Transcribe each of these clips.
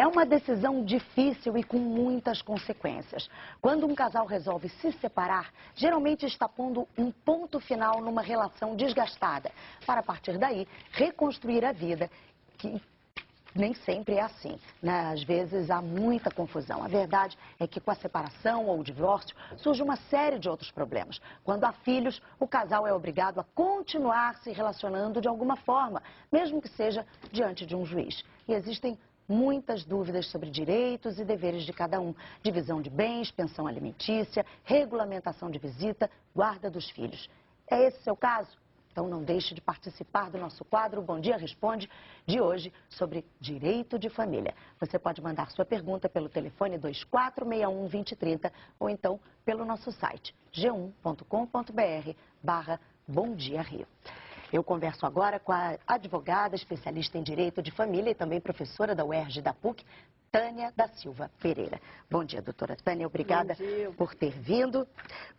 É uma decisão difícil e com muitas consequências. Quando um casal resolve se separar, geralmente está pondo um ponto final numa relação desgastada, para a partir daí reconstruir a vida, que nem sempre é assim, né? Às vezes há muita confusão. A verdade é que com a separação ou o divórcio surge uma série de outros problemas. Quando há filhos, o casal é obrigado a continuar se relacionando de alguma forma, mesmo que seja diante de um juiz. E existem muitas dúvidas sobre direitos e deveres de cada um. Divisão de bens, pensão alimentícia, regulamentação de visita, guarda dos filhos. É esse seu caso? Então não deixe de participar do nosso quadro Bom Dia Responde de hoje sobre direito de família. Você pode mandar sua pergunta pelo telefone 2461-2030 ou então pelo nosso site g1.com.br/Bom Dia Rio. Eu converso agora com a advogada, especialista em direito de família e também professora da UERJ e da PUC, Tânia da Silva Pereira. Bom dia, doutora Tânia. Obrigada por ter vindo.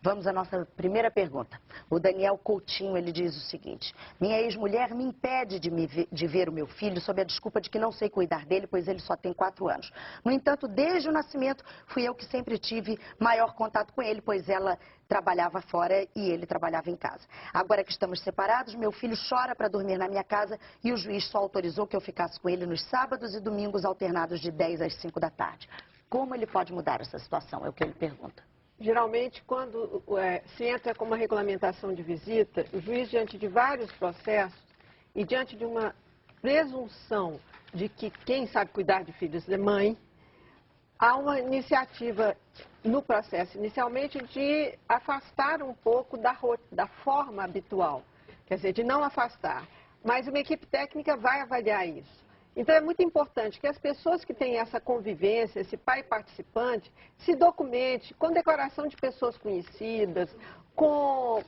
Vamos à nossa primeira pergunta. O Daniel Coutinho, ele diz o seguinte: minha ex-mulher me impede de ver o meu filho sob a desculpa de que não sei cuidar dele, pois ele só tem 4 anos. No entanto, desde o nascimento, fui eu que sempre tive maior contato com ele, pois ela trabalhava fora e ele trabalhava em casa. Agora que estamos separados, meu filho chora para dormir na minha casa e o juiz só autorizou que eu ficasse com ele nos sábados e domingos alternados de 10 às 5 da tarde. Como ele pode mudar essa situação? É o que ele pergunta. Geralmente, quando se entra com uma regulamentação de visita, o juiz, diante de vários processos e diante de uma presunção de que quem sabe cuidar de filhos é mãe, há uma iniciativa no processo, inicialmente, de afastar um pouco da forma habitual. Quer dizer, de não afastar. Mas uma equipe técnica vai avaliar isso. Então, é muito importante que as pessoas que têm essa convivência, esse pai participante, se documente com declaração de pessoas conhecidas, com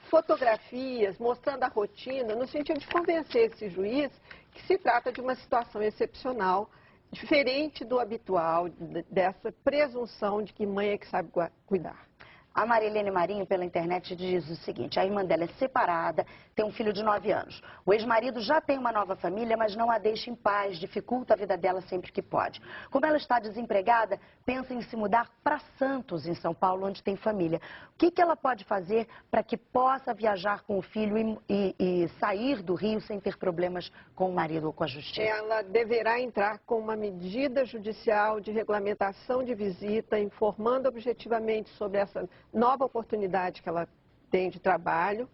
fotografias, mostrando a rotina, no sentido de convencer esse juiz que se trata de uma situação excepcional, diferente do habitual, dessa presunção de que mãe é que sabe cuidar. A Marilene Marinho, pela internet, diz o seguinte: a irmã dela é separada, tem um filho de 9 anos. O ex-marido já tem uma nova família, mas não a deixa em paz, dificulta a vida dela sempre que pode. Como ela está desempregada, pensa em se mudar para Santos, em São Paulo, onde tem família. O que ela pode fazer para que possa viajar com o filho e sair do Rio sem ter problemas com o marido ou com a justiça? Ela deverá entrar com uma medida judicial de regulamentação de visita, informando objetivamente sobre essa nova oportunidade que ela tem de trabalho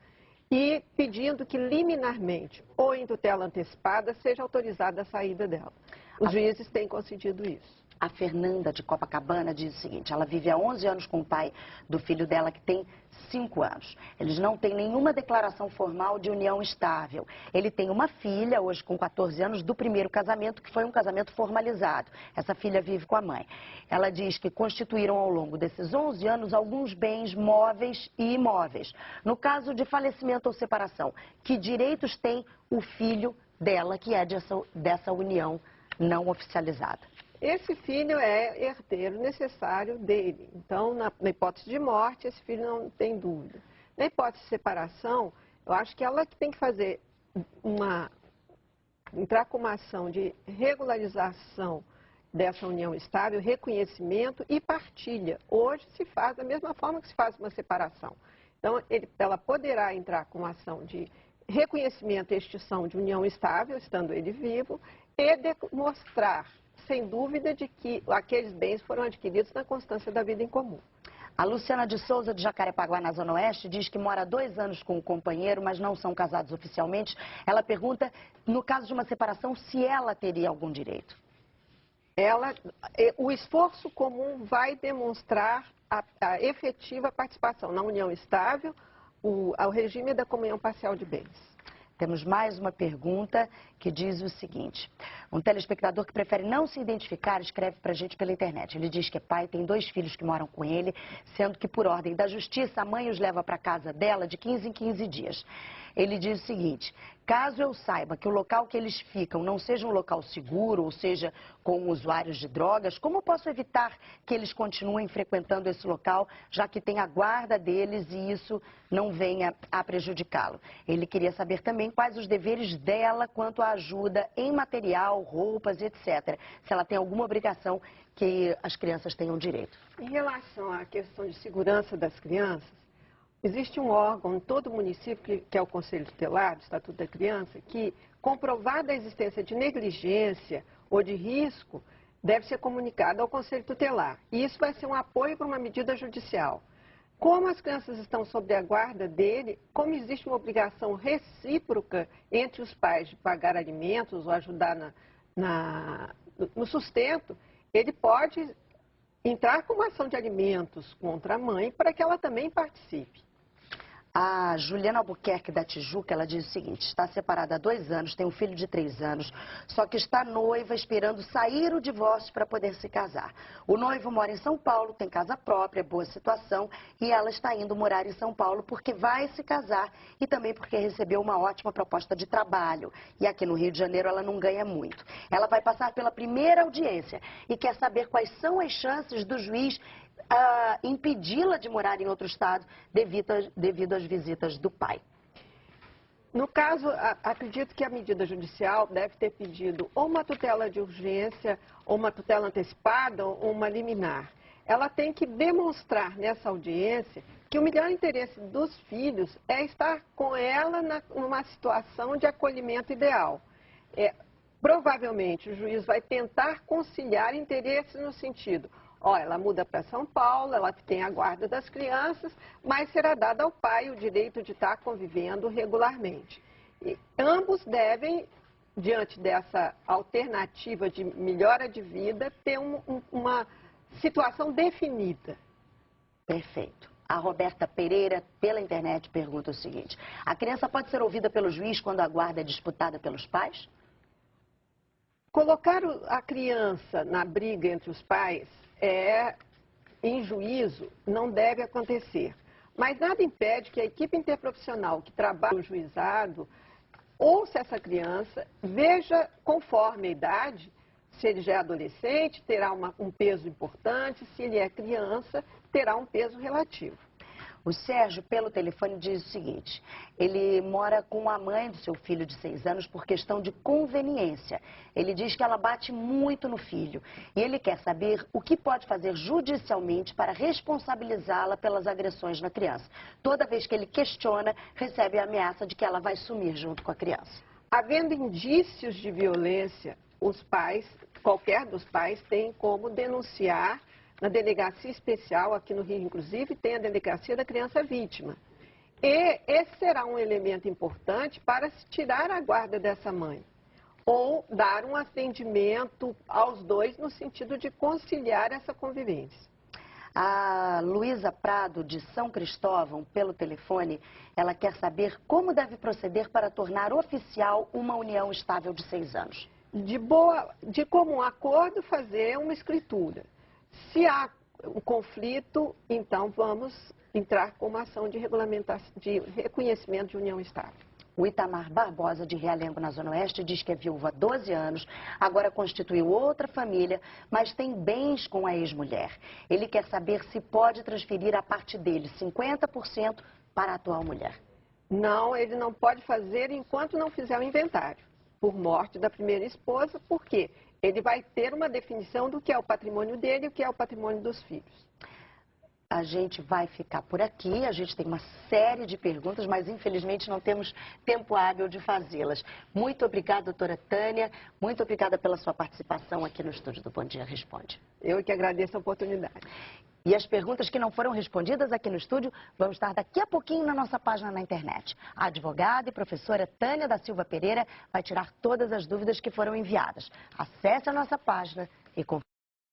e pedindo que liminarmente ou em tutela antecipada seja autorizada a saída dela. Os juízes têm concedido isso. A Fernanda de Copacabana diz o seguinte: ela vive há 11 anos com o pai do filho dela, que tem 5 anos. Eles não têm nenhuma declaração formal de união estável. Ele tem uma filha, hoje com 14 anos, do primeiro casamento, que foi um casamento formalizado. Essa filha vive com a mãe. Ela diz que constituíram ao longo desses 11 anos alguns bens móveis e imóveis. No caso de falecimento ou separação, que direitos tem o filho dela, que é dessa união não oficializada? Esse filho é herdeiro necessário dele. Então, na hipótese de morte, esse filho não tem dúvida. Na hipótese de separação, eu acho que ela que tem que fazer entrar com uma ação de regularização dessa união estável, reconhecimento e partilha. Hoje se faz da mesma forma que se faz uma separação. Então, ela poderá entrar com uma ação de reconhecimento e extinção de união estável, estando ele vivo, e demonstrar, sem dúvida, de que aqueles bens foram adquiridos na constância da vida em comum. A Luciana de Souza, de Jacarepaguá, na Zona Oeste, diz que mora há 2 anos com o companheiro, mas não são casados oficialmente. Ela pergunta, no caso de uma separação, se ela teria algum direito. O esforço comum vai demonstrar a efetiva participação na união estável, ao regime da comunhão parcial de bens. Temos mais uma pergunta que diz o seguinte: um telespectador que prefere não se identificar escreve pra gente pela internet. Ele diz que é pai, tem 2 filhos que moram com ele, sendo que por ordem da justiça a mãe os leva para casa dela de 15 em 15 dias. Ele diz o seguinte: caso eu saiba que o local que eles ficam não seja um local seguro, ou seja, com usuários de drogas, como posso evitar que eles continuem frequentando esse local, já que tem a guarda deles e isso não venha a prejudicá-lo? Ele queria saber também quais os deveres dela quanto à ajuda em material, roupas, etc. Se ela tem alguma obrigação que as crianças tenham direito. Em relação à questão de segurança das crianças, existe um órgão em todo o município, que é o Conselho Tutelar, do Estatuto da Criança, que, comprovada a existência de negligência ou de risco, deve ser comunicado ao Conselho Tutelar. E isso vai ser um apoio para uma medida judicial. Como as crianças estão sob a guarda dele, como existe uma obrigação recíproca entre os pais de pagar alimentos ou ajudar no sustento, ele pode entrar com uma ação de alimentos contra a mãe para que ela também participe. A Juliana Albuquerque da Tijuca, ela diz o seguinte: está separada há 2 anos, tem um filho de 3 anos, só que está noiva esperando sair o divórcio para poder se casar. O noivo mora em São Paulo, tem casa própria, boa situação, e ela está indo morar em São Paulo porque vai se casar e também porque recebeu uma ótima proposta de trabalho. E aqui no Rio de Janeiro ela não ganha muito. Ela vai passar pela primeira audiência e quer saber quais são as chances do juiz impedi-la de morar em outro estado devido às visitas do pai. No caso, acredito que a medida judicial deve ter pedido ou uma tutela de urgência, ou uma tutela antecipada, ou uma liminar. Ela tem que demonstrar nessa audiência que o melhor interesse dos filhos é estar com ela numa situação de acolhimento ideal. Provavelmente o juiz vai tentar conciliar interesses no sentido: ela muda para São Paulo, ela tem a guarda das crianças, mas será dado ao pai o direito de estar convivendo regularmente. E ambos devem, diante dessa alternativa de melhora de vida, ter uma situação definida. Perfeito. A Roberta Pereira, pela internet, pergunta o seguinte: a criança pode ser ouvida pelo juiz quando a guarda é disputada pelos pais? Colocar a criança na briga entre os pais em juízo não deve acontecer. Mas nada impede que a equipe interprofissional que trabalha no juizado ouça essa criança, veja conforme a idade, se ele já é adolescente, terá um peso importante, se ele é criança, terá um peso relativo. O Sérgio, pelo telefone, diz o seguinte: ele mora com a mãe do seu filho de 6 anos por questão de conveniência. Ele diz que ela bate muito no filho e ele quer saber o que pode fazer judicialmente para responsabilizá-la pelas agressões na criança. Toda vez que ele questiona, recebe a ameaça de que ela vai sumir junto com a criança. Havendo indícios de violência, os pais, qualquer dos pais, tem como denunciar na delegacia especial, aqui no Rio, inclusive, tem a delegacia da criança vítima. E esse será um elemento importante para se tirar a guarda dessa mãe, ou dar um atendimento aos dois no sentido de conciliar essa convivência. A Luísa Prado, de São Cristóvão, pelo telefone, ela quer saber como deve proceder para tornar oficial uma união estável de 6 anos. De comum acordo, fazer uma escritura. Se há um conflito, então vamos entrar com uma ação de reconhecimento de união estável. O Itamar Barbosa, de Realengo, na Zona Oeste, diz que é viúva há 12 anos, agora constituiu outra família, mas tem bens com a ex-mulher. Ele quer saber se pode transferir a parte dele, 50%, para a atual mulher. Não, ele não pode fazer enquanto não fizer o inventário, por morte da primeira esposa. Por quê? Ele vai ter uma definição do que é o patrimônio dele e o que é o patrimônio dos filhos. A gente vai ficar por aqui, a gente tem uma série de perguntas, mas infelizmente não temos tempo hábil de fazê-las. Muito obrigada, doutora Tânia, muito obrigada pela sua participação aqui no estúdio do Bom Dia Responde. Eu que agradeço a oportunidade. E as perguntas que não foram respondidas aqui no estúdio vão estar daqui a pouquinho na nossa página na internet. A advogada e professora Tânia da Silva Pereira vai tirar todas as dúvidas que foram enviadas. Acesse a nossa página e confira.